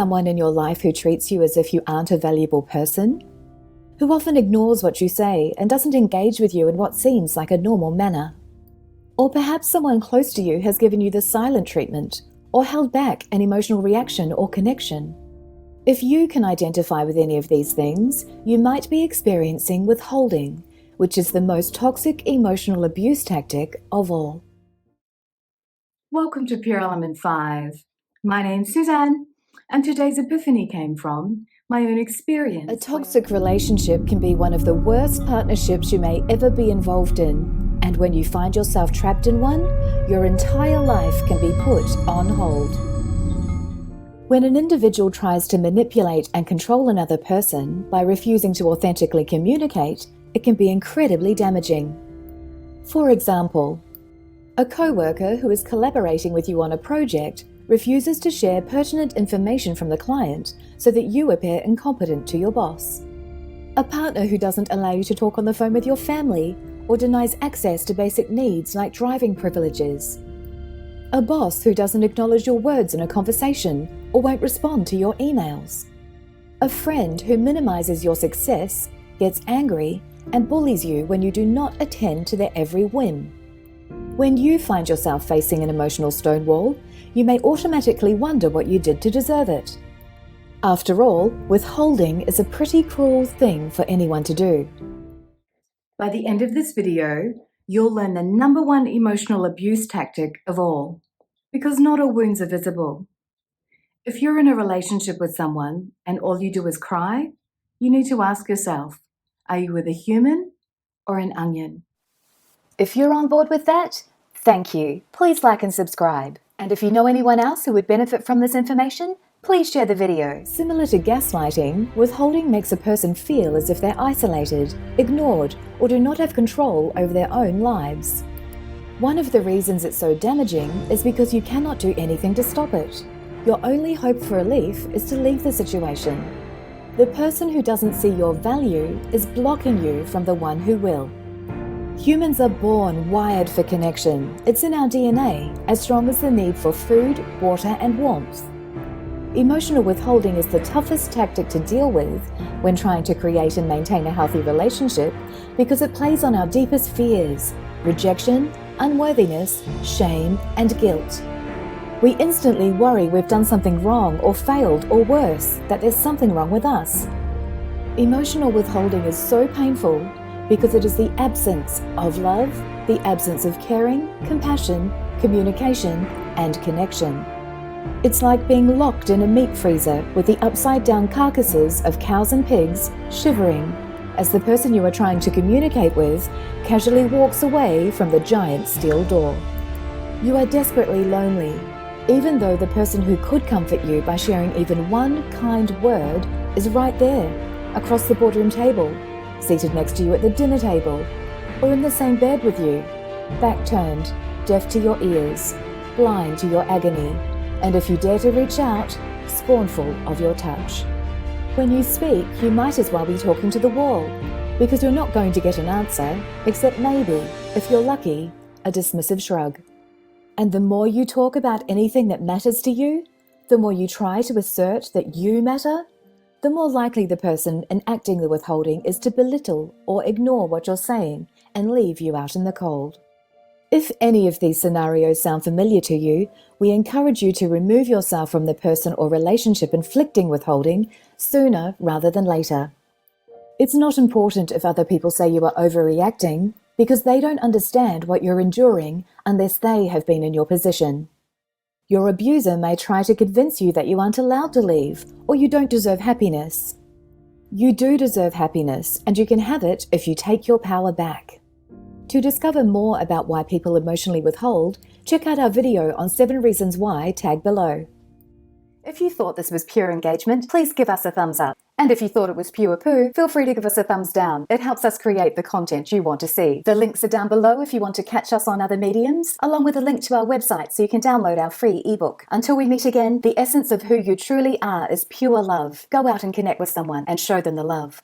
someone in your life who treats you as if you aren't a valuable person? Who often ignores what you say and doesn't engage with you in what seems like a normal manner? Or perhaps someone close to you has given you the silent treatment or held back an emotional reaction or connection. If you can identify with any of these things, you might be experiencing withholding, which is the most toxic emotional abuse tactic of all. Welcome to Pure Element 5. My name's Suzanne, and today's epiphany came from my own experience. A toxic relationship can be one of the worst partnerships you may ever be involved in, and when you find yourself trapped in one, your entire life can be put on hold. When an individual tries to manipulate and control another person by refusing to authentically communicate, it can be incredibly damaging. For example, a co-worker who is collaborating with you on a project refuses to share pertinent information from the client so that you appear incompetent to your boss. A partner who doesn't allow you to talk on the phone with your family or denies access to basic needs like driving privileges. A boss who doesn't acknowledge your words in a conversation or won't respond to your emails. A friend who minimizes your success, gets angry, and bullies you when you do not attend to their every whim. When you find yourself facing an emotional stonewall, you may automatically wonder what you did to deserve it. After all, withholding is a pretty cruel thing for anyone to do. By the end of this video, you'll learn the number one emotional abuse tactic of all, because not all wounds are visible. If you're in a relationship with someone and all you do is cry, you need to ask yourself, are you with a human or an onion? If you're on board with that, thank you. Please like and subscribe. And if you know anyone else who would benefit from this information, please share the video. Similar to gaslighting, withholding makes a person feel as if they're isolated, ignored, or do not have control over their own lives. One of the reasons it's so damaging is because you cannot do anything to stop it. Your only hope for relief is to leave the situation. The person who doesn't see your value is blocking you from the one who will. Humans are born wired for connection. It's in our DNA, as strong as the need for food, water, and warmth. Emotional withholding is the toughest tactic to deal with when trying to create and maintain a healthy relationship because it plays on our deepest fears: rejection, unworthiness, shame, and guilt. We instantly worry we've done something wrong or failed, or worse, that there's something wrong with us. Emotional withholding is so painful because it is the absence of love, the absence of caring, compassion, communication, and connection. It's like being locked in a meat freezer with the upside-down carcasses of cows and pigs shivering as the person you are trying to communicate with casually walks away from the giant steel door. You are desperately lonely, even though the person who could comfort you by sharing even one kind word is right there, across the boardroom table, seated next to you at the dinner table, or in the same bed with you, back turned, deaf to your ears, blind to your agony, and if you dare to reach out, scornful of your touch. When you speak, you might as well be talking to the wall, because you're not going to get an answer, except maybe, if you're lucky, a dismissive shrug. And the more you talk about anything that matters to you, the more you try to assert that you matter, the more likely the person enacting the withholding is to belittle or ignore what you're saying and leave you out in the cold. If any of these scenarios sound familiar to you, we encourage you to remove yourself from the person or relationship inflicting withholding sooner rather than later. It's not important if other people say you are overreacting, because they don't understand what you're enduring unless they have been in your position. Your abuser may try to convince you that you aren't allowed to leave or you don't deserve happiness. You do deserve happiness, and you can have it if you take your power back. To discover more about why people emotionally withhold, check out our video on 7 reasons why tagged below. If you thought this was pure engagement, please give us a thumbs up. And if you thought it was pure poo, feel free to give us a thumbs down. It helps us create the content you want to see. The links are down below if you want to catch us on other mediums, along with a link to our website so you can download our free ebook. Until we meet again, the essence of who you truly are is pure love. Go out and connect with someone and show them the love.